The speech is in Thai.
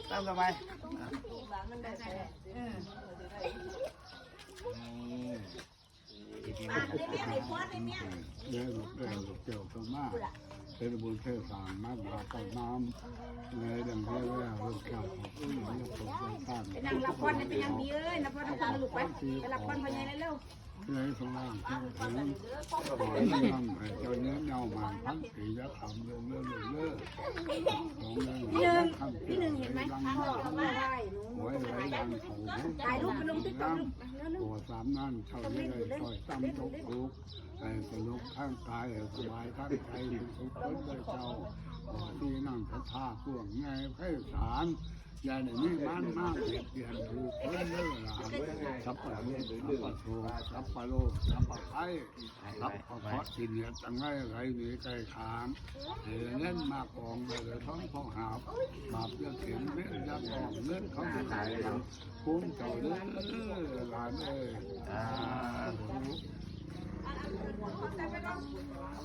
ตามสบายเดี๋ยวเกี่ยวกับมาเป็นบุญเทศานมาบาปน้ำในดังเรียกว่าเรื่องเกี่ยวกับผู้หญิงกับคนต่างๆ นางละครเป็นยังดีเอ้ยนะพ่อทำลูกไปละครพญายเร็ว เลยสว่างเที่ยงคืนขอให้นำให้เจ้าเนื้อเน่ามาพังสีและคำเลื่อนของเรื่องพี่หนึ่งเห็นไหมพ่อไม่ได้หนูหายได้ถ่ายรูปไปลงติ๊กต็อกตัวสามนั่นเท่านี้เลยต่อยตั้มตกลุกให้สนุกข้างกายสบายข้างใจสุขคนเลยเจ้าที่นั่งท่าพวกไงไพศาลยายนี่บ้านมากเปลี่ยนถูกเล่นเล่นละสับปะรดสับปะโถสับปะโลสับปะไทยสับปะเพาะสินเนี่ยตั้งไรมีไก่ขามเล่นมากองเลยท้องพ่อหาบบาปจะเข็มเนื้อยากองเล่นเขาจะขายคุ้มเจ้าเล่นหลานเอ้ย